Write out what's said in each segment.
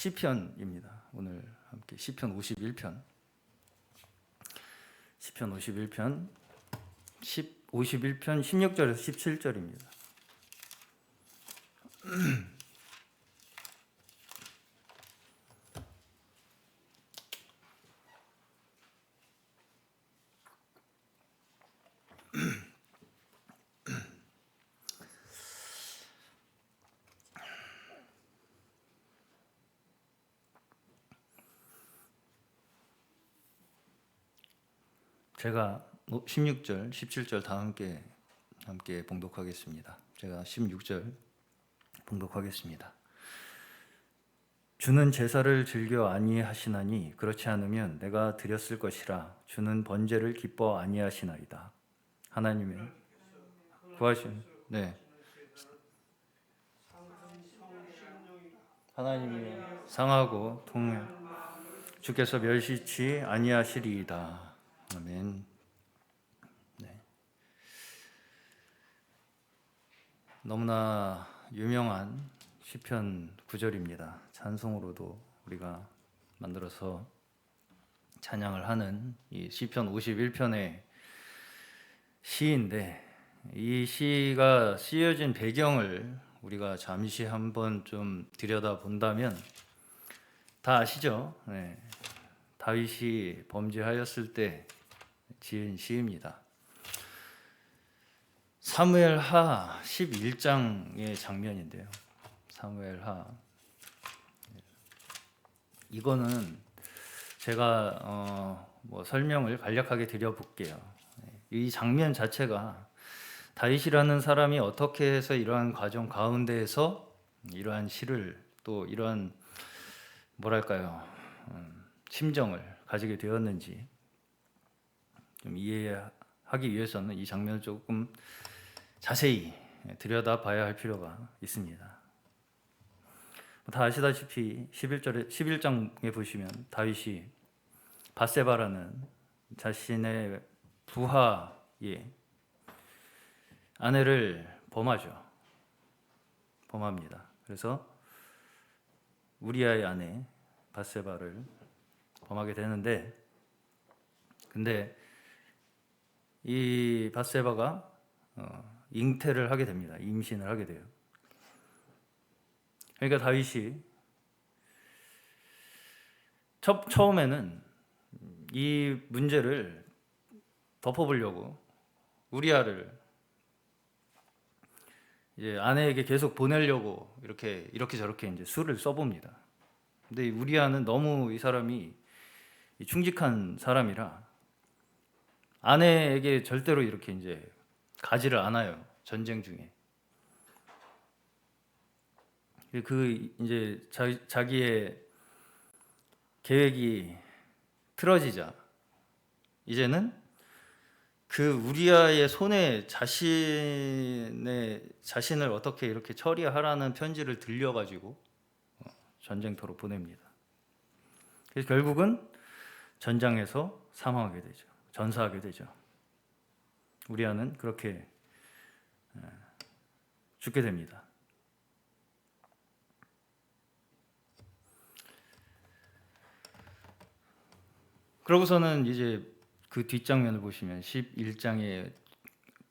시편입니다. 오늘 함께 시편 51편. 시편 51편 51편 16절에서 17절입니다. 제가 16절, 17절 다 함께 봉독하겠습니다. 제가 16절 봉독하겠습니다. 주는 제사를 즐겨 아니하시나니 그렇지 않으면 내가 드렸을 것이라. 주는 번제를 기뻐 아니하시나이다. 하나님의 구하신 하나님이 상하고 통해 주께서 멸시치 아니하시리이다. 아멘. 너무나 유명한 시편 9절입니다. 찬송으로도 우리가 만들어서 찬양을 하는 이 시편 51편의 시인데, 이 시가 쓰여진 배경을 우리가 잠시 한번 좀 들여다본다면 다 아시죠? 다윗이 범죄하였을 때 지은 시입니다. 사무엘하 11장의 장면인데요. 사무엘하, 이거는 제가 설명을 간략하게 드려볼게요. 이 장면 자체가 다윗이라는 사람이 어떻게 해서 이러한 과정 가운데에서 이러한 시를, 또 이러한 심정을 가지게 되었는지 좀 이해하기 위해서는 이 장면을 조금 자세히 들여다봐야 할 필요가 있습니다. 다 아시다시피 11장에 보시면 다윗이 밧세바라는 자신의 부하의 아내를 범합니다. 그래서 우리아의 아내 밧세바를 범하게 되는데, 근데 이 밧세바가 잉태를 하게 됩니다. 임신을 하게 돼요. 그러니까 다윗이 처음에는 이 문제를 덮어보려고 우리아를 이제 아내에게 계속 보내려고 이렇게 저렇게 이제 수를 써봅니다. 근데 우리아는 너무 이 사람이 충직한 사람이라 아내에게 절대로 이렇게 이제 가지를 않아요. 전쟁 중에. 이제 자기의 계획이 틀어지자 이제는 그 우리아의 손에 자신을 어떻게 이렇게 처리하라는 편지를 들려가지고 전쟁터로 보냅니다. 그래서 결국은 전장에서 사망하게 되죠. 전사하게 되죠. 우리아는 그렇게 죽게 됩니다. 그러고서는 이제 그 뒷장면을 보시면 11장의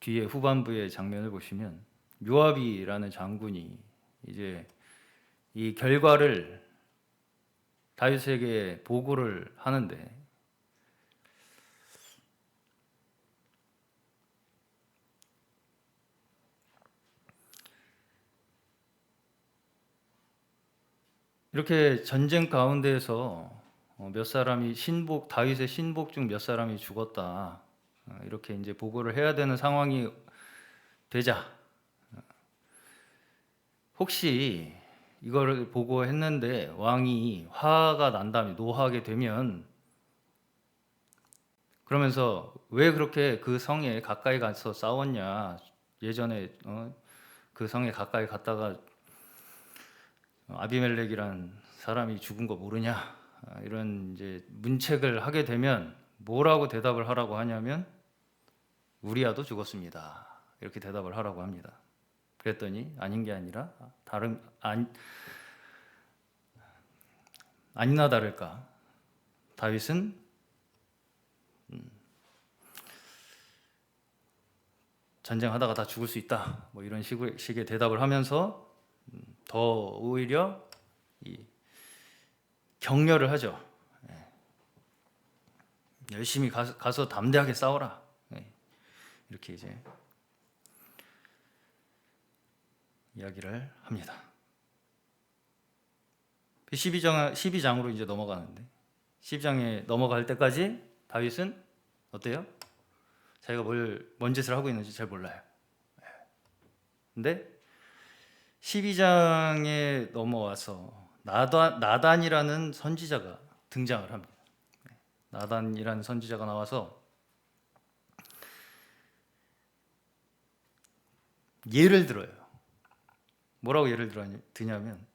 뒤에 후반부의 장면을 보시면 요압이라는 장군이 이제 이 결과를 다윗에게 보고를 하는데, 이렇게 전쟁 가운데에서 몇 사람이 다윗의 신복 중 몇 사람이 죽었다, 이렇게 이제 보고를 해야 되는 상황이 되자, 혹시 이거를 보고했는데 왕이 화가 난다면, 노하게 되면, 그러면서 왜 그렇게 그 성에 가까이 가서 싸웠냐, 예전에 그 성에 가까이 갔다가 아비멜렉이란 사람이 죽은 거 모르냐, 이런 이제 문책을 하게 되면 뭐라고 대답을 하라고 하냐면 우리아도 죽었습니다, 이렇게 대답을 하라고 합니다. 그랬더니 아닌 게 아니라 아니나 다를까 다윗은 전쟁하다가 다 죽을 수 있다, 뭐 이런 식의 대답을 하면서 더 오히려 이 격려를 하죠. 열심히 가서 담대하게 싸워라. 이렇게 이제 이야기를 합니다. 12장으로 이제 넘어가는데 12장에 넘어갈 때까지 다윗은 어때요? 자기가 뭔 짓을 하고 있는지 잘 몰라요. 근데 12장에 넘어와서 나단이라는 선지자가 등장을 합니다. 나단이라는 선지자가 나와서 예를 들어요. 뭐라고 예를 드냐면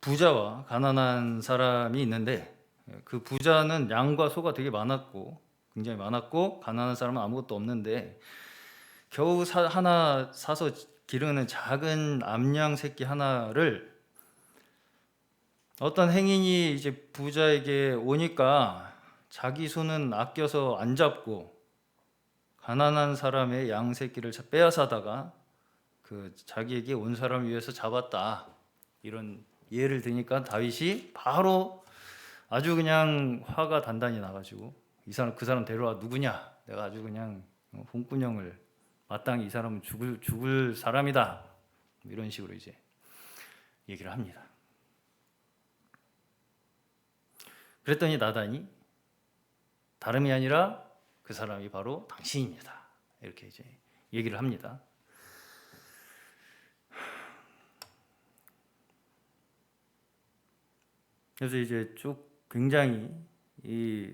부자와 가난한 사람이 있는데 그 부자는 양과 소가 되게 많았고 굉장히 많았고 가난한 사람은 아무것도 없는데 겨우 하나 사서 기르는 작은 암양 새끼 하나를 어떤 행인이 이제 부자에게 오니까 자기 손은 아껴서 안 잡고 가난한 사람의 양 새끼를 빼앗아다가 그 자기에게 온 사람을 위해서 잡았다, 이런 예를 드니까 다윗이 바로 아주 그냥 화가 단단히 나가지고 그 사람 데려와, 누구냐, 내가 아주 그냥 홍군형을 마땅히 이 사람은 죽을 사람이다, 이런 식으로 이제 얘기를 합니다. 그랬더니 나단이 다름이 아니라 그 사람이 바로 당신입니다, 이렇게 이제 얘기를 합니다. 그래서 이제 쭉 굉장히 이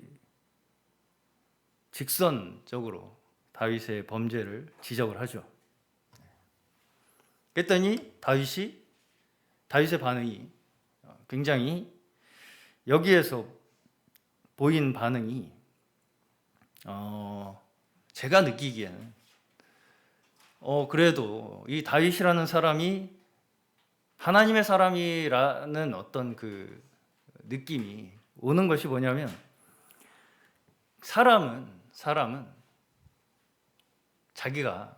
직선적으로 다윗의 범죄를 지적을 하죠. 그랬더니 다윗의 반응이 굉장히, 여기에서 보인 반응이 제가 느끼기에는 그래도 이 다윗이라는 사람이 하나님의 사람이라는 어떤 그 느낌이 오는 것이 뭐냐면, 사람은 자기가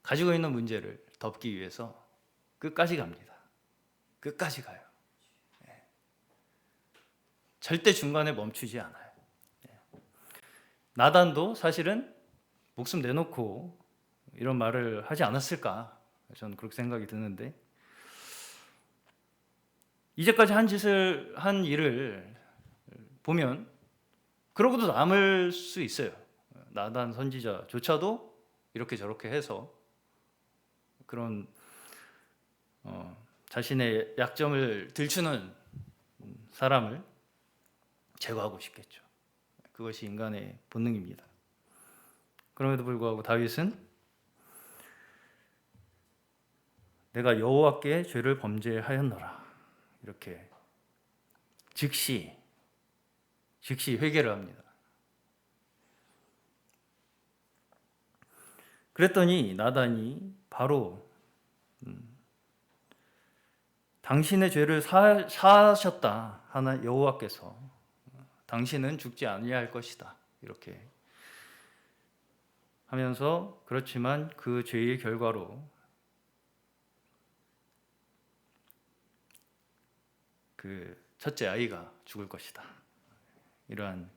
가지고 있는 문제를 덮기 위해서 끝까지 갑니다. 끝까지 가요. 절대 중간에 멈추지 않아요. 나단도 사실은 목숨 내놓고 이런 말을 하지 않았을까, 저는 그렇게 생각이 드는데, 이제까지 한 일을 보면 그러고도 남을 수 있어요. 나단 선지자조차도 이렇게 저렇게 해서 그런 자신의 약점을 들추는 사람을 제거하고 싶겠죠. 그것이 인간의 본능입니다. 그럼에도 불구하고 다윗은 내가 여호와께 죄를 범죄하였노라, 이렇게 즉시 회개를 합니다. 그랬더니 나단이 바로 당신의 죄를 사하셨다 하나 여호와께서, 당신은 죽지 아니할 것이다, 이렇게 하면서, 그렇지만 그 죄의 결과로 그 첫째 아이가 죽을 것이다, 이러한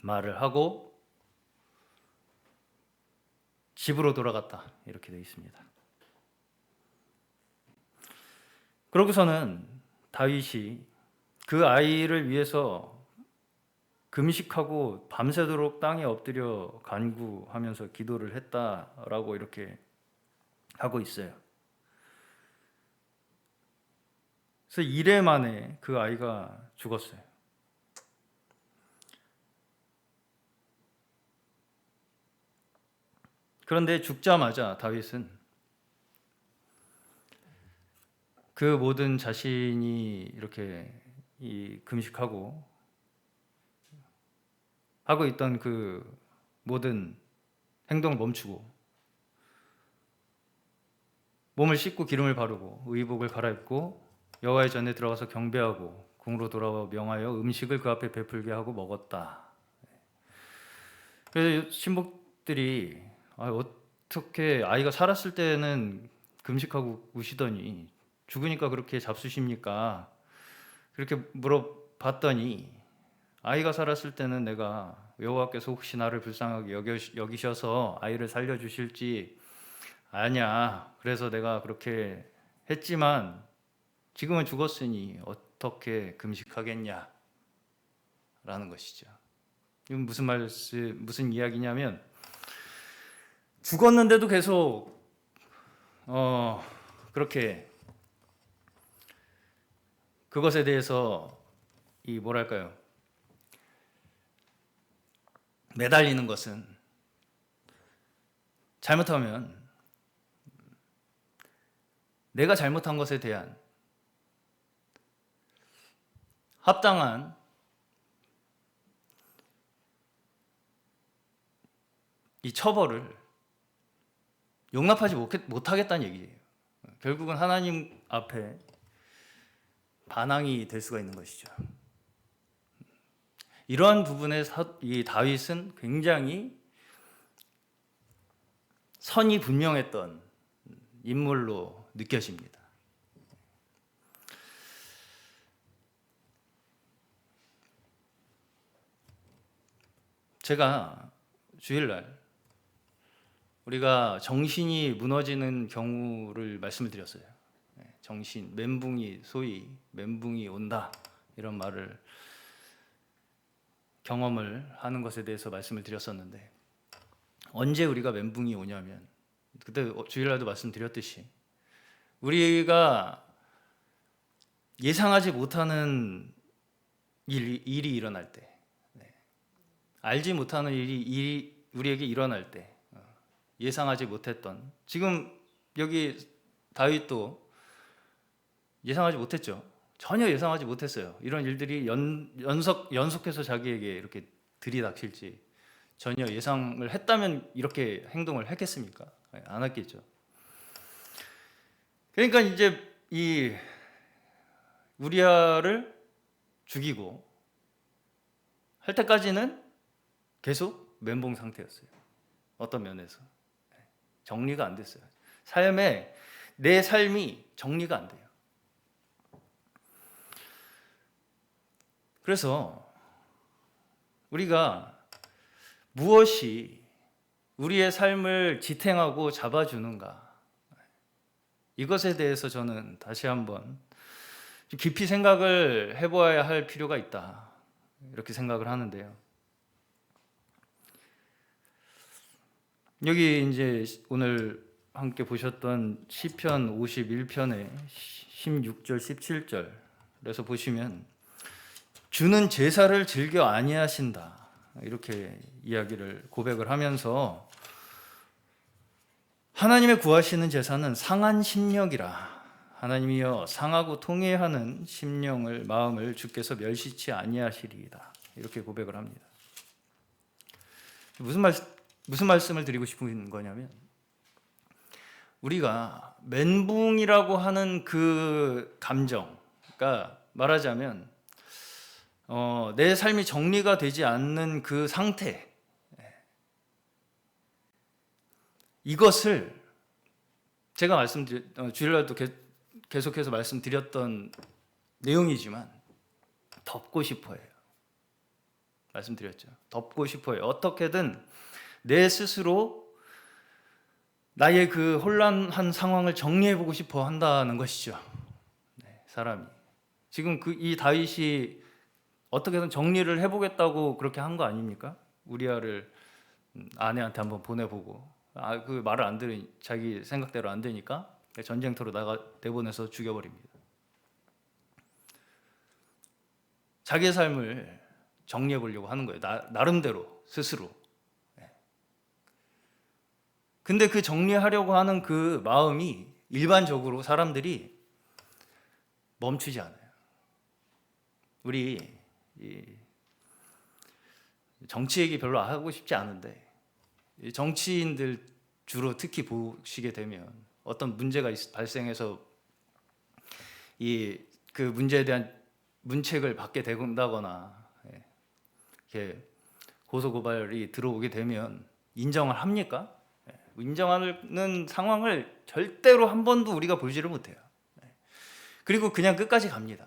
말을 하고 집으로 돌아갔다, 이렇게 되어 있습니다. 그러고서는 다윗이 그 아이를 위해서 금식하고 밤새도록 땅에 엎드려 간구하면서 기도를 했다라고 이렇게 하고 있어요. 그래서 이래 만에 그 아이가 죽었어요. 그런데 죽자마자 다윗은 그 모든 자신이 이렇게 금식하고 하고 있던 그 모든 행동을 멈추고 몸을 씻고 기름을 바르고 의복을 갈아입고 여호와의 전에 들어가서 경배하고 궁으로 돌아와 명하여 음식을 그 앞에 베풀게 하고 먹었다. 그래서 신복들이 어떻게 아이가 살았을 때는 금식하고 우시더니 죽으니까 그렇게 잡수십니까? 그렇게 물어봤더니 아이가 살았을 때는 내가 여호와께서 혹시 나를 불쌍하게 여기셔서 아이를 살려주실지 아냐, 그래서 내가 그렇게 했지만 지금은 죽었으니 어떻게 금식하겠냐 라는 것이죠. 이건 무슨 이야기냐면 죽었는데도 계속 그렇게 그것에 대해서 매달리는 것은 잘못하면 내가 잘못한 것에 대한 합당한 이 처벌을 용납하지 못하겠다는 얘기예요. 결국은 하나님 앞에 반항이 될 수가 있는 것이죠. 이러한 부분에 이 다윗은 굉장히 선이 분명했던 인물로 느껴집니다. 제가 주일날 우리가 정신이 무너지는 경우를 말씀을 드렸어요. 정신, 소위 멘붕이 온다 이런 말을 경험을 하는 것에 대해서 말씀을 드렸었는데, 언제 우리가 멘붕이 오냐면 그때 주일날도 말씀드렸듯이 우리가 예상하지 못하는 일이 일어날 때, 알지 못하는 일이 우리에게 일어날 때, 예상하지 못했던, 지금 여기 다윗도 예상하지 못했죠. 전혀 예상하지 못했어요. 이런 일들이 연속해서 자기에게 이렇게 들이닥칠지 전혀 예상을 했다면 이렇게 행동을 했겠습니까? 안 했겠죠. 그러니까 이제 이 우리아를 죽이고 할 때까지는 계속 멘붕 상태였어요. 어떤 면에서 정리가 안 됐어요. 내 삶이 정리가 안 돼요. 그래서 우리가 무엇이 우리의 삶을 지탱하고 잡아주는가, 이것에 대해서 저는 다시 한번 깊이 생각을 해보아야 할 필요가 있다, 이렇게 생각을 하는데요. 여기 이제 오늘 함께 보셨던 시편 51편의 16절 17절에서 보시면 주는 제사를 즐겨 아니하신다, 이렇게 고백을 하면서 하나님의 구하시는 제사는 상한 심령이라, 하나님이여 상하고 통회하는 마음을 주께서 멸시치 아니하시리이다, 이렇게 고백을 합니다. 무슨 말씀을 드리고 싶은 거냐면, 우리가 멘붕이라고 하는 그 감정, 그러니까 말하자면 내 삶이 정리가 되지 않는 그 상태, 이것을 제가 주일날도 계속해서 말씀드렸던 내용이지만 덮고 싶어 해요. 말씀드렸죠. 덮고 싶어 해요. 어떻게든 내 스스로 나의 그 혼란한 상황을 정리해보고 싶어 한다는 것이죠. 사람이. 지금 이 다윗이 어떻게든 정리를 해보겠다고 그렇게 한 거 아닙니까? 우리아를 아내한테 한번 보내보고, 그 말을 자기 생각대로 안 되니까 전쟁터로 내보내서 죽여버립니다. 자기의 삶을 정리해보려고 하는 거예요. 나름대로 스스로. 근데 그 정리하려고 하는 그 마음이 일반적으로 사람들이 멈추지 않아요. 우리 정치 얘기 별로 하고 싶지 않은데, 정치인들 주로 특히 보시게 되면 어떤 문제가 발생해서 이 그 문제에 대한 문책을 받게 된다거나 이렇게 고소 고발이 들어오게 되면 인정을 합니까? 인정하는 상황을 절대로 한 번도 우리가 보지를 못해요. 그리고 그냥 끝까지 갑니다.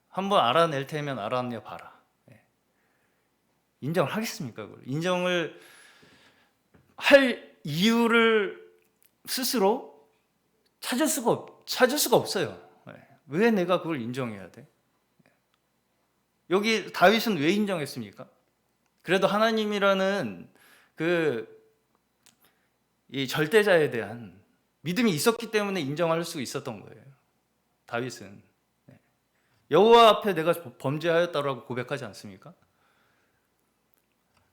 한번 알아낼 테면 알아내 봐라. 인정을 하겠습니까? 그걸 인정을 할 이유를 스스로 찾을 수가 없어요. 왜 내가 그걸 인정해야 돼? 여기 다윗은 왜 인정했습니까? 그래도 하나님이라는 이 절대자에 대한 믿음이 있었기 때문에 인정할 수 있었던 거예요. 다윗은 여호와 앞에 내가 범죄하였다라고 고백하지 않습니까?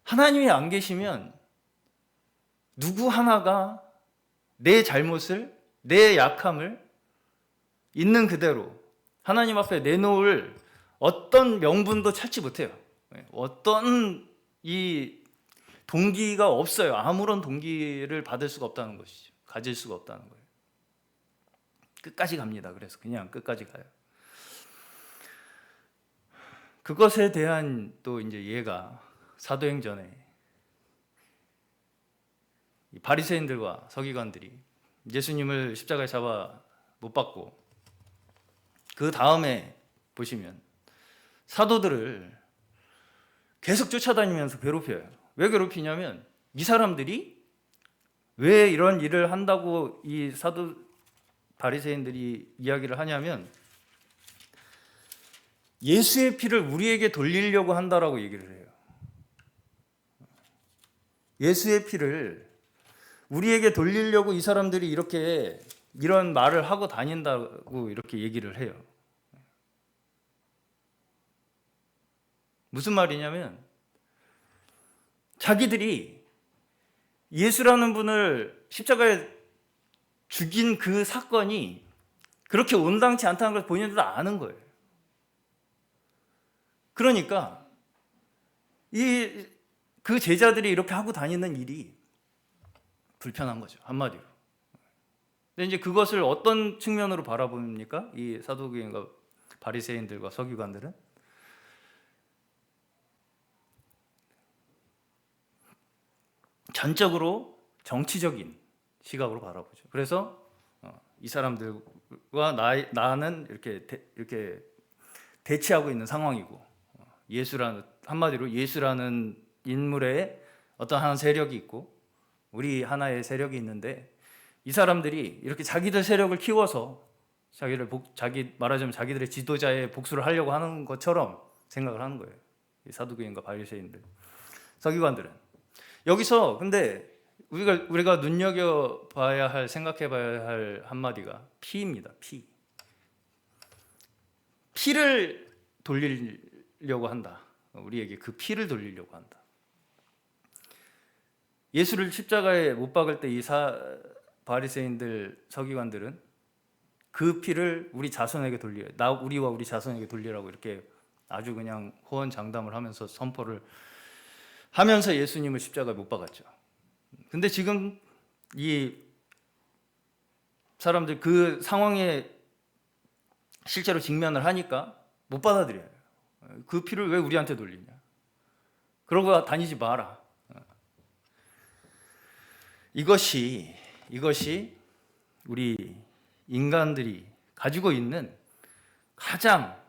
하나님이 안 계시면 누구 하나가 내 잘못을, 내 약함을 있는 그대로 하나님 앞에 내놓을 어떤 명분도 찾지 못해요. 어떤 이 동기가 없어요. 아무런 동기를 받을 수가 없다는 것이죠. 가질 수가 없다는 거예요. 끝까지 갑니다. 그래서 그냥 끝까지 가요. 그것에 대한 또 이제 예가 사도행전에 바리새인들과 서기관들이 예수님을 십자가에 잡아 못 박고 그 다음에 보시면 사도들을 계속 쫓아다니면서 괴롭혀요. 왜 괴롭히냐면 이 사람들이 왜 이런 일을 한다고 이 사도 바리새인들이 이야기를 하냐면 예수의 피를 우리에게 돌리려고 한다라고 얘기를 해요. 예수의 피를 우리에게 돌리려고 이 사람들이 이렇게 이런 말을 하고 다닌다고 이렇게 얘기를 해요. 무슨 말이냐면 자기들이 예수라는 분을 십자가에 죽인 그 사건이 그렇게 온당치 않다는 걸 본인들도 아는 거예요. 그러니까 그 제자들이 이렇게 하고 다니는 일이 불편한 거죠. 한마디로. 근데 이제 그것을 어떤 측면으로 바라봅니까? 이 사두개인과 바리새인들과 서기관들은 전적으로 정치적인 시각으로 바라보죠. 그래서 이 사람들과 나는 이렇게 대치하고 있는 상황이고 한마디로 예수라는 인물의 어떤 한 세력이 있고 우리 하나의 세력이 있는데 이 사람들이 이렇게 자기들 세력을 키워서 말하자면 자기들의 지도자의 복수를 하려고 하는 것처럼 생각을 하는 거예요. 이 사두개인과 바리새인들, 서기관들은 여기서 근데 우리가 생각해봐야 할 한마디가 피입니다. 피를 돌리려고 한다. 우리에게 그 피를 돌리려고 한다. 예수를 십자가에 못 박을 때 이 바리새인들 서기관들은 그 피를 우리 자손에게 우리와 우리 자손에게 돌리라고 이렇게 아주 그냥 호언장담을 하면서 선포를 하면서 예수님을 십자가에 못 박았죠. 근데 지금 이 사람들 그 상황에 실제로 직면을 하니까 못 받아들여요. 그 피를 왜 우리한테 돌리냐? 그러고 다니지 마라. 이것이 우리 인간들이 가지고 있는 가장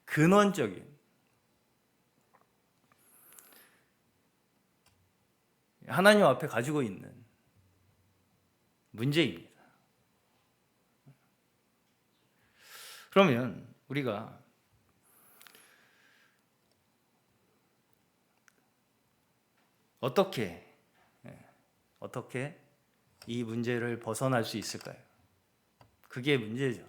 근원적인 하나님 앞에 가지고 있는 문제입니다. 그러면 우리가 어떻게 이 문제를 벗어날 수 있을까요? 그게 문제죠.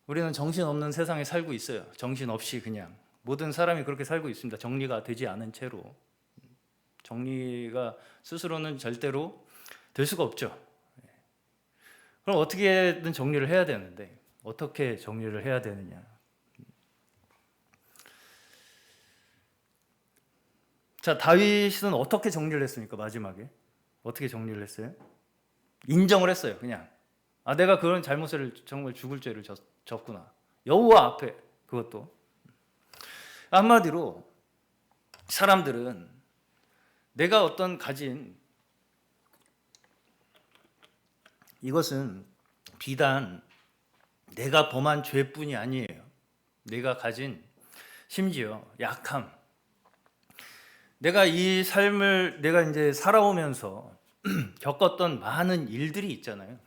우리는 정신없는 세상에 살고 있어요. 정신없이 그냥 모든 사람이 그렇게 살고 있습니다. 정리가 되지 않은 채로. 정리가 스스로는 절대로 될 수가 없죠. 그럼 어떻게든 정리를 해야 되는데 어떻게 정리를 해야 되느냐? 자, 다윗은 어떻게 정리를 했습니까? 마지막에 어떻게 정리를 했어요? 인정을 했어요. 그냥 아, 내가 그런 잘못을 정말 죽을 죄를 졌구나. 여호와 앞에. 그것도 한마디로 사람들은 내가 어떤 가진 이것은 비단 내가 범한 죄뿐이 아니에요. 내가 가진 심지어 약함, 내가 이 삶을 내가 이제 살아오면서 겪었던 많은 일들이 있잖아요.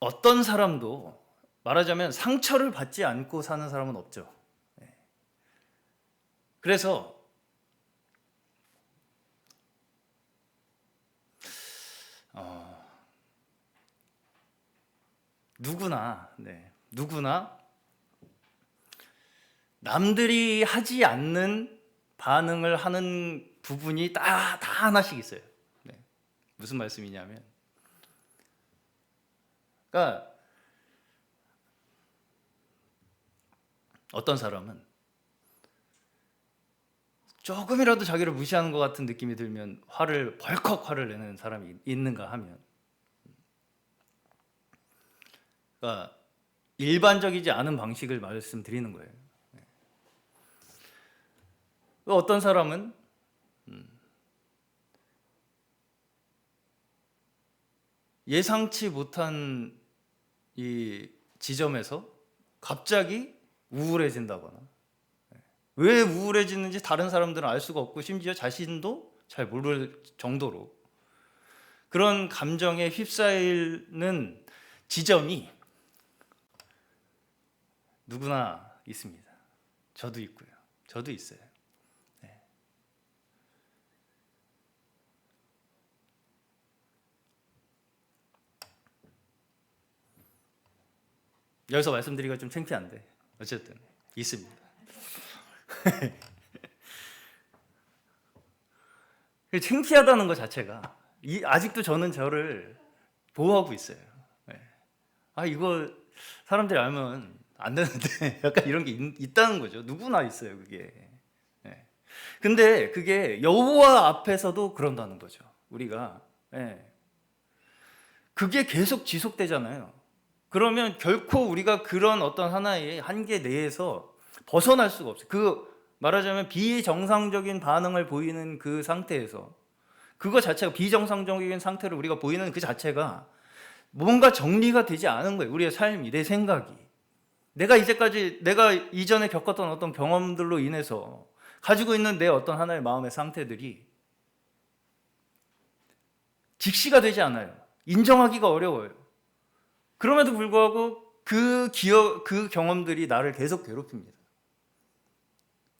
어떤 사람도 말하자면 상처를 받지 않고 사는 사람은 없죠. 그래서 누구나 남들이 하지 않는 반응을 하는 부분이 다 하나씩 있어요. 네. 무슨 말씀이냐면, 그러니까 어떤 사람은 조금이라도 자기를 무시하는 것 같은 느낌이 들면 벌컥 화를 내는 사람이 있는가 하면, 그러니까 일반적이지 않은 방식을 말씀드리는 거예요. 어떤 사람은 예상치 못한 이 지점에서 갑자기 우울해진다거나, 왜 우울해지는지 다른 사람들은 알 수가 없고 심지어 자신도 잘 모를 정도로 그런 감정에 휩싸이는 지점이 누구나 있습니다. 저도 있고요. 저도 있어요. 여기서 말씀드리기가 좀 창피한데 어쨌든 있습니다. 창피하다는 것 자체가 아직도 저는 저를 보호하고 있어요. 아, 이거 사람들이 알면 안 되는데 약간 이런 게 있다는 거죠. 누구나 있어요, 그게. 근데 그게 여호와 앞에서도 그런다는 거죠. 우리가 그게 계속 지속되잖아요. 그러면 결코 우리가 그런 어떤 하나의 한계 내에서 벗어날 수가 없어요. 말하자면 비정상적인 반응을 보이는 그 상태에서 그거 자체가 비정상적인 상태를 우리가 보이는 그 자체가 뭔가 정리가 되지 않은 거예요. 우리의 삶이, 내 생각이. 내가 이전에 겪었던 어떤 경험들로 인해서 가지고 있는 내 어떤 하나의 마음의 상태들이 직시가 되지 않아요. 인정하기가 어려워요. 그럼에도 불구하고 그 경험들이 나를 계속 괴롭힙니다.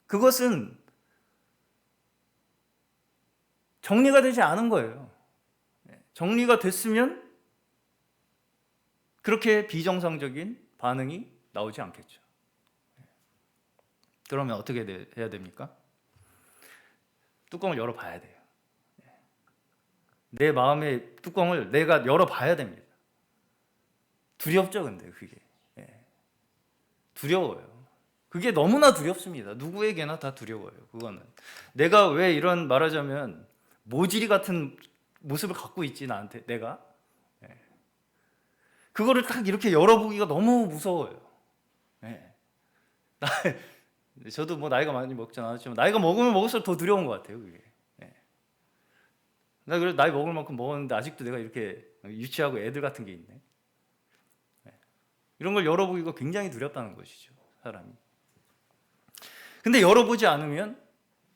그것은 정리가 되지 않은 거예요. 정리가 됐으면 그렇게 비정상적인 반응이 나오지 않겠죠. 그러면 어떻게 해야 됩니까? 뚜껑을 열어봐야 돼요. 내 마음의 뚜껑을 내가 열어봐야 됩니다. 두렵죠, 근데 그게. 두려워요. 그게 너무나 두렵습니다. 누구에게나 다 두려워요. 그거는 내가 왜 이런 말하자면 모질이 같은 모습을 갖고 있지 나한테 내가 그거를 딱 이렇게 열어보기가 너무 무서워요. 저도 뭐 나이가 많이 먹진 않았지만 나이가 먹으면 먹을수록 더 두려운 것 같아요. 그게. 나 그래 나이 먹을 만큼 먹었는데 아직도 내가 이렇게 유치하고 애들 같은 게 있네. 이런 걸 열어보기가 굉장히 두렵다는 것이죠, 사람이. 근데 열어보지 않으면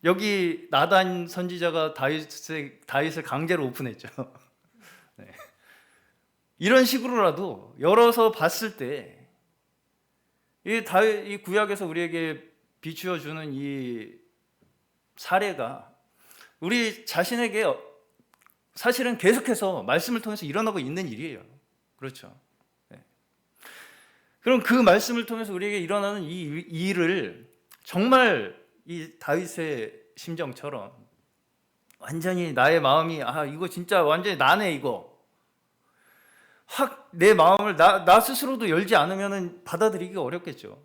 여기 나단 선지자가 다윗을 강제로 오픈했죠. 이런 식으로라도 열어서 봤을 때 이 구약에서 우리에게 비추어 주는 이 사례가 우리 자신에게 사실은 계속해서 말씀을 통해서 일어나고 있는 일이에요. 그렇죠. 그럼 그 말씀을 통해서 우리에게 일어나는 이 일을 정말 이 다윗의 심정처럼 완전히 나의 마음이 이거 진짜 완전히 나네 이거 확 내 마음을 나 스스로도 열지 않으면 받아들이기가 어렵겠죠.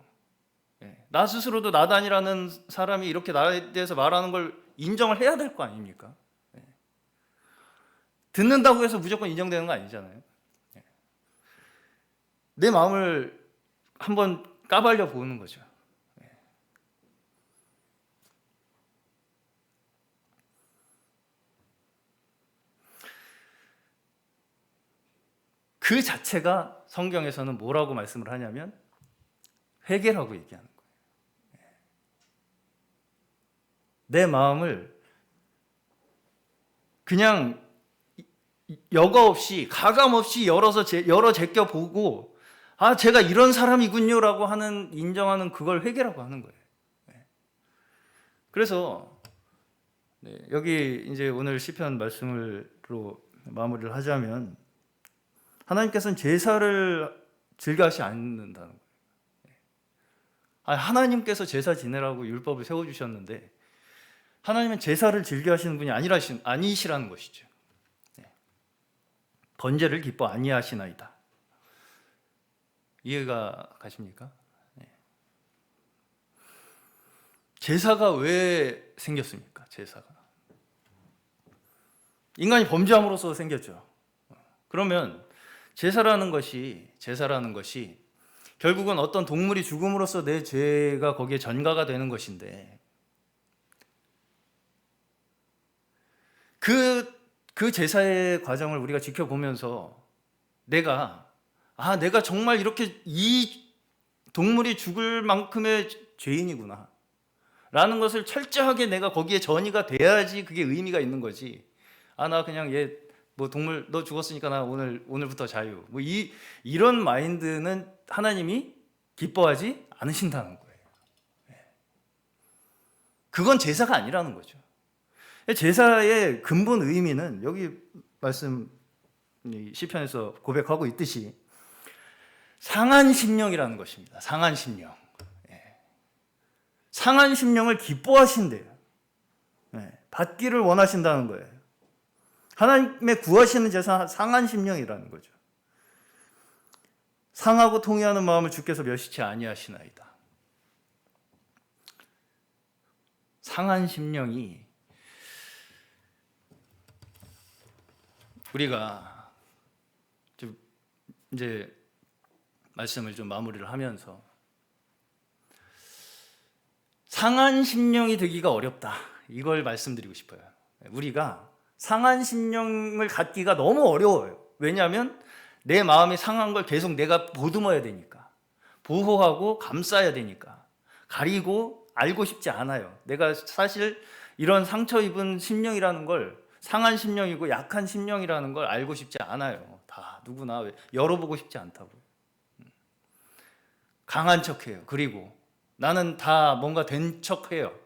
나 스스로도 나단이라는 사람이 이렇게 나에 대해서 말하는 걸 인정을 해야 될 거 아닙니까? 듣는다고 해서 무조건 인정되는 거 아니잖아요. 내 마음을 한번 까발려 보는 거죠. 그 자체가 성경에서는 뭐라고 말씀을 하냐면 회개라고 얘기하는 거예요. 내 마음을 그냥 여과 없이 가감 없이 열어 제껴 보고 제가 이런 사람이군요라고 하는 인정하는 그걸 회개라고 하는 거예요. 그래서 여기 이제 오늘 시편 말씀으로 마무리를 하자면 하나님께서는 제사를 즐겨하지 않는다는 거예요. 하나님께서 제사 지내라고 율법을 세워주셨는데 하나님은 제사를 즐겨하시는 분이 아니시라는 것이죠. 번제를 기뻐 아니하시나이다. 이해가 가십니까? 제사가 왜 생겼습니까? 제사가 인간이 범죄함으로써 생겼죠. 그러면 제사라는 것이 결국은 어떤 동물이 죽음으로써 내 죄가 거기에 전가가 되는 것인데 그 제사의 과정을 우리가 지켜보면서 내가 정말 이렇게 이 동물이 죽을 만큼의 죄인이구나 라는 것을 철저하게 내가 거기에 전이가 돼야지 그게 의미가 있는 거지. 나 그냥 동물 너 죽었으니까 나 오늘부터 자유. 이런 마인드는 하나님이 기뻐하지 않으신다는 거예요. 그건 제사가 아니라는 거죠. 제사의 근본 의미는 여기 말씀 시편에서 고백하고 있듯이 상한 심령이라는 것입니다. 상한 심령. 상한 심령을 기뻐하신대요. 받기를 원하신다는 거예요. 하나님의 구하시는 제사 상한 심령이라는 거죠. 상하고 통회하는 마음을 주께서 멸시치 아니하시나이다. 상한 심령이 우리가 좀 이제 말씀을 좀 마무리를 하면서 상한 심령이 되기가 어렵다. 이걸 말씀드리고 싶어요. 우리가 상한 심령을 갖기가 너무 어려워요. 왜냐하면 내 마음이 상한 걸 계속 내가 보듬어야 되니까, 보호하고 감싸야 되니까, 가리고 알고 싶지 않아요. 내가 사실 이런 상처 입은 심령이라는 걸, 상한 심령이고 약한 심령이라는 걸 알고 싶지 않아요. 다 누구나 열어보고 싶지 않다고. 강한 척해요. 그리고 나는 다 뭔가 된 척해요.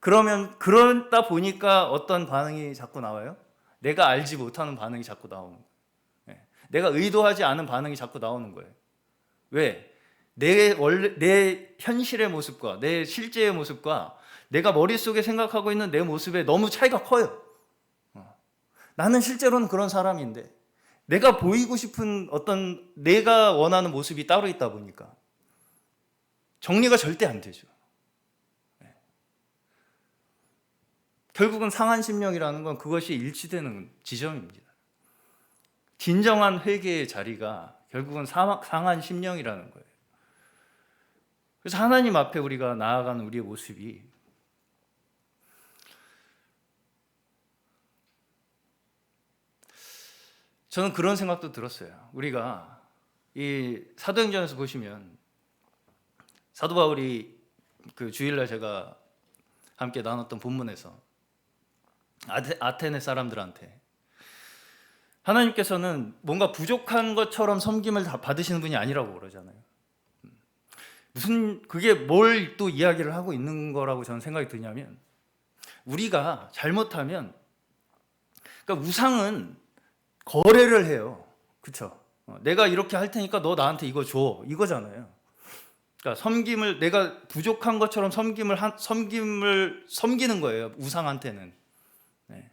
그러다 보니까 어떤 반응이 자꾸 나와요? 내가 알지 못하는 반응이 자꾸 나오는 거예요. 내가 의도하지 않은 반응이 자꾸 나오는 거예요. 왜? 내 현실의 모습과 내 실제의 모습과 내가 머릿속에 생각하고 있는 내 모습에 너무 차이가 커요. 나는 실제로는 그런 사람인데 내가 보이고 싶은 어떤 내가 원하는 모습이 따로 있다 보니까 정리가 절대 안 되죠. 결국은 상한 심령이라는 건 그것이 일치되는 지점입니다. 진정한 회개의 자리가 결국은 상한 심령이라는 거예요. 그래서 하나님 앞에 우리가 나아가는 우리의 모습이 저는 그런 생각도 들었어요. 우리가 이 사도행전에서 보시면 사도 바울이 그 주일날 제가 함께 나눴던 본문에서 아테네 사람들한테 하나님께서는 뭔가 부족한 것처럼 섬김을 다 받으시는 분이 아니라고 그러잖아요. 무슨 그게 뭘 또 이야기를 하고 있는 거라고 저는 생각이 드냐면 우리가 잘못하면 그러니까 우상은 거래를 해요. 그렇죠? 내가 이렇게 할 테니까 너 나한테 이거 줘. 이거잖아요. 그러니까 섬김을 내가 부족한 것처럼 섬김을 섬기는 거예요. 우상한테는. 네.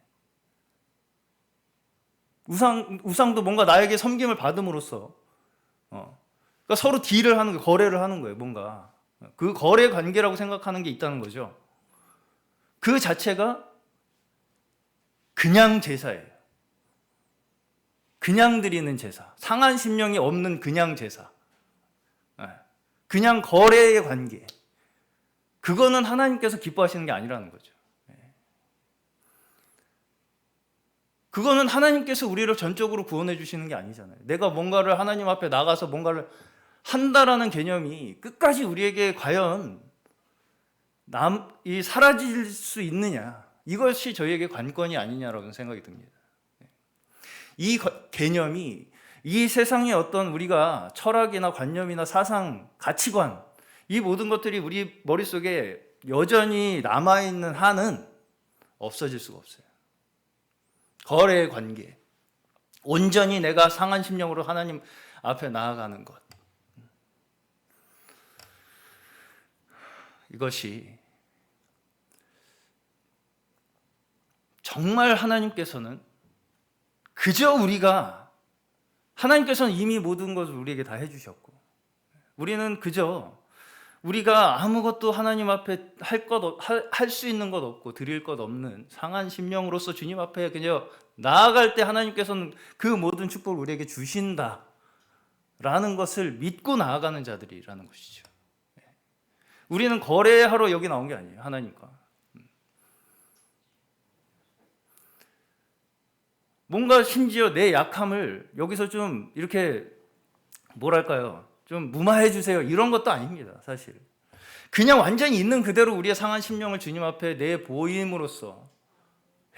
우상도 뭔가 나에게 섬김을 받음으로써 그러니까 서로 딜을 하는 거예요. 거래를 하는 거예요. 뭔가 그 거래 관계라고 생각하는 게 있다는 거죠. 그 자체가 그냥 제사예요. 그냥 드리는 제사, 상한 심령이 없는 그냥 제사, 그냥 거래의 관계, 그거는 하나님께서 기뻐하시는 게 아니라는 거죠. 그거는 하나님께서 우리를 전적으로 구원해 주시는 게 아니잖아요. 내가 뭔가를 하나님 앞에 나가서 뭔가를 한다라는 개념이 끝까지 우리에게 과연 사라질 수 있느냐, 이것이 저희에게 관건이 아니냐라고 생각이 듭니다. 이 개념이 이 세상의 어떤 우리가 철학이나 관념이나 사상, 가치관, 이 모든 것들이 우리 머릿속에 여전히 남아있는 한은 없어질 수가 없어요. 거래의 관계, 온전히 내가 상한 심령으로 하나님 앞에 나아가는 것, 이것이 정말 하나님께서는 하나님께서는 이미 모든 것을 우리에게 다 해주셨고, 우리는 그저 우리가 아무것도 하나님 앞에 할 수 있는 것 없고 드릴 것 없는 상한 심령으로서 주님 앞에 그냥 나아갈 때 하나님께서는 그 모든 축복을 우리에게 주신다라는 것을 믿고 나아가는 자들이라는 것이죠. 우리는 거래하러 여기 나온 게 아니에요. 하나님과 뭔가 심지어 내 약함을 여기서 좀 이렇게 뭐랄까요, 좀 무마해 주세요, 이런 것도 아닙니다. 사실 그냥 완전히 있는 그대로 우리의 상한 심령을 주님 앞에 내보임으로써,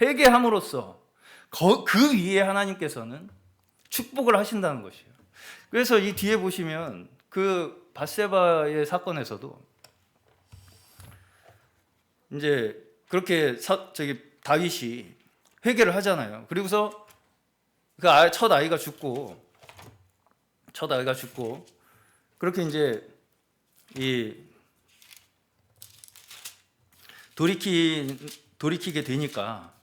회개함으로써 그 위에 하나님께서는 축복을 하신다는 것이에요. 그래서 이 뒤에 보시면 그 밧세바의 사건에서도 이제 그렇게 다윗이 회개를 하잖아요. 그리고서 그 첫 아이가 죽고 그렇게 이제 돌이키게 되니까,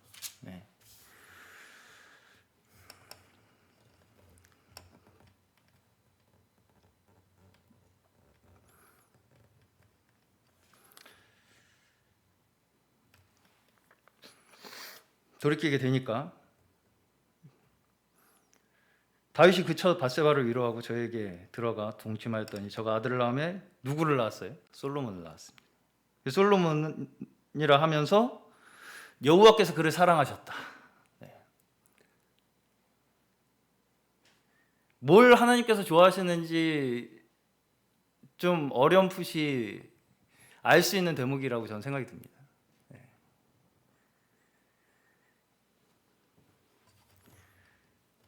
다윗이 그 첫 밧세바를 위로하고 저에게 들어가 동침하였더니 저가 아들을 낳음에 누구를 낳았어요? 솔로몬을 낳았습니다. 솔로몬이라 하면서 여호와께서 그를 사랑하셨다. 뭘 하나님께서 좋아하시는지 좀 어렴풋이 알 수 있는 대목이라고 저는 생각이 듭니다.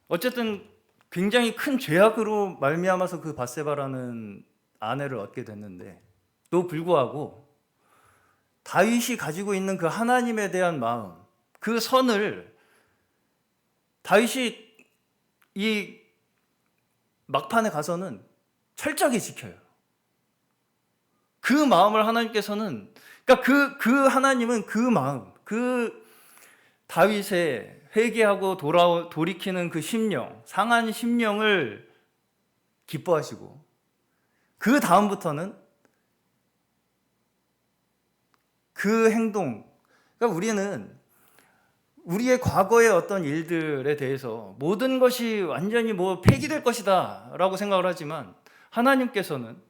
어쨌든 굉장히 큰 죄악으로 말미암아서 그 밧세바라는 아내를 얻게 됐는데, 또 불구하고 다윗이 가지고 있는 그 하나님에 대한 마음, 그 선을 다윗이 이 막판에 가서는 철저하게 지켜요. 그 마음을 하나님께서는, 그러니까 그 하나님은 그 마음, 그 다윗의 회개하고 돌이키는 그 심령, 상한 심령을 기뻐하시고, 그 다음부터는 그 행동, 그러니까 우리는 우리의 과거의 어떤 일들에 대해서 모든 것이 완전히 폐기될 것이다 라고 생각을 하지만, 하나님께서는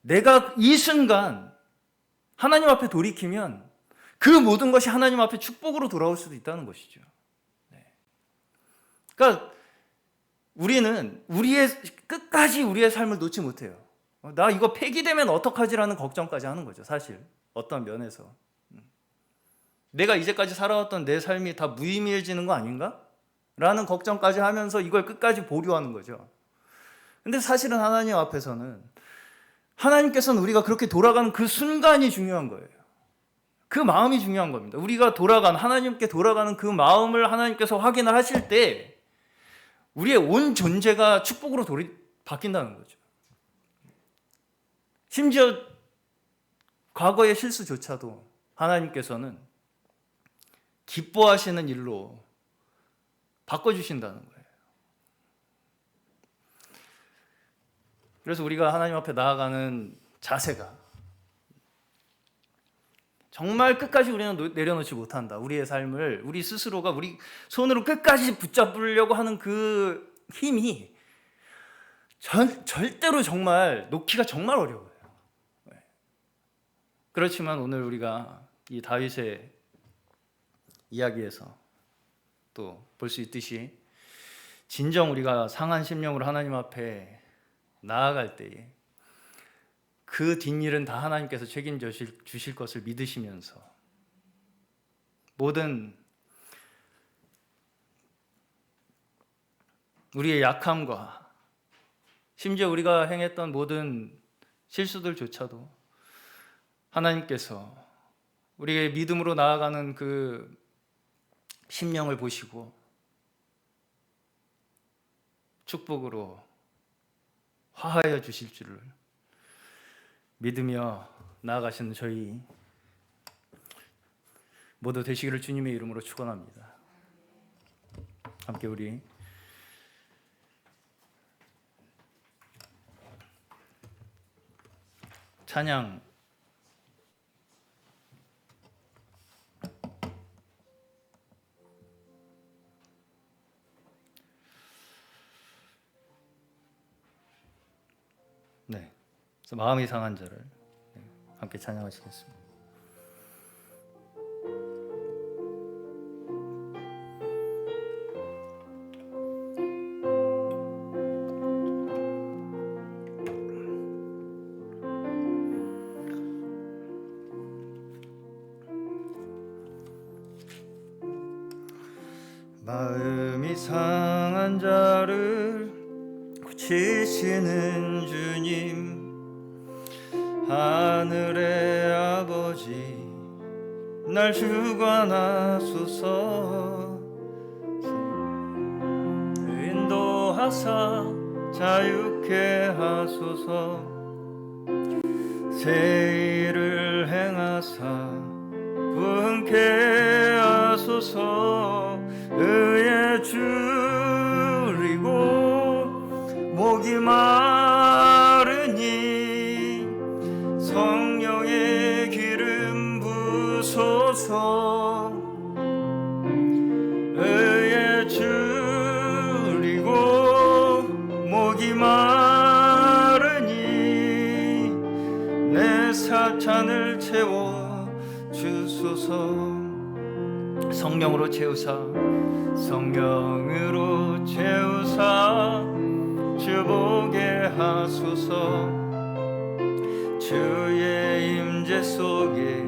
내가 이 순간 하나님 앞에 돌이키면 그 모든 것이 하나님 앞에 축복으로 돌아올 수도 있다는 것이죠. 그러니까 우리는 끝까지 우리의 삶을 놓지 못해요. 나 이거 폐기되면 어떡하지라는 걱정까지 하는 거죠. 사실 어떤 면에서 내가 이제까지 살아왔던 내 삶이 다 무의미해지는 거 아닌가? 라는 걱정까지 하면서 이걸 끝까지 보류하는 거죠. 근데 사실은 하나님 앞에서는, 하나님께서는 우리가 그렇게 돌아가는 그 순간이 중요한 거예요. 그 마음이 중요한 겁니다. 우리가 하나님께 돌아가는 그 마음을 하나님께서 확인을 하실 때 우리의 온 존재가 축복으로 바뀐다는 거죠. 심지어 과거의 실수조차도 하나님께서는 기뻐하시는 일로 바꿔주신다는 거예요. 그래서 우리가 하나님 앞에 나아가는 자세가 정말 끝까지 우리는 내려놓지 못한다. 우리의 삶을 우리 스스로가 우리 손으로 끝까지 붙잡으려고 하는 그 힘이 절대로 정말 놓기가 정말 어려워요. 그렇지만 오늘 우리가 이 다윗의 이야기에서 또 볼 수 있듯이 진정 우리가 상한 심령으로 하나님 앞에 나아갈 때에 그 뒷일은 다 하나님께서 책임져 주실 것을 믿으시면서 모든 우리의 약함과 심지어 우리가 행했던 모든 실수들조차도 하나님께서 우리의 믿음으로 나아가는 그 심령을 보시고 축복으로 화하여 주실 줄을 믿으며 나아가시는 저희 모두 되시기를 주님의 이름으로 축원합니다. 함께 우리 찬양 네, 그래서 마음이 상한 자를 함께 찬양하시겠습니다. 마음이 상한 자를 고치시는 주님, 하늘의 아버지 날 주관하소서. 인도하사 자유케 하소서. 새 일을 행하사 부흥케 하소서. 의에 줄이고 목이 마르니 성령의 기름 부소서. 의에 줄이고 목이 마르니 내 사찬을 채워 주소서. 성령으로 채우사, 성령으로 채우사 주보게 하소서. 주의 임재 속에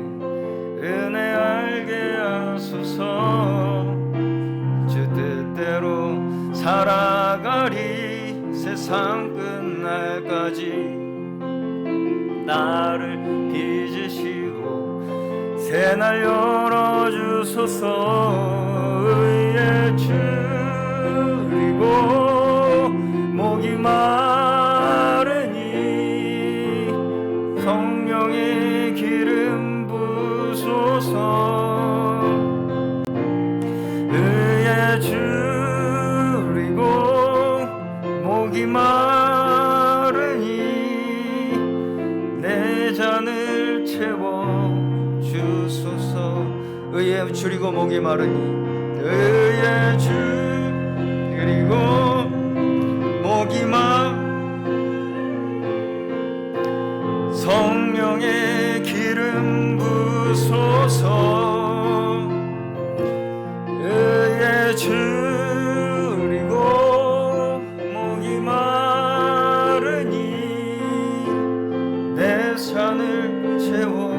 은혜 알게 하소서. 주 뜻대로 살아가리 세상 끝날까지. 나를 빚으시고 새날 열어주소서. 의에 줄이고 목이 마르니 성령의 기름 부소서. 의에 줄이고 목이 마르니 내 잔을 채워 주소서. 의에 줄이고 목이 마르니 의에 줄이고 목이 성령의 기름 부소서. 의에 줄이고 목이 마르니 내 산을 채워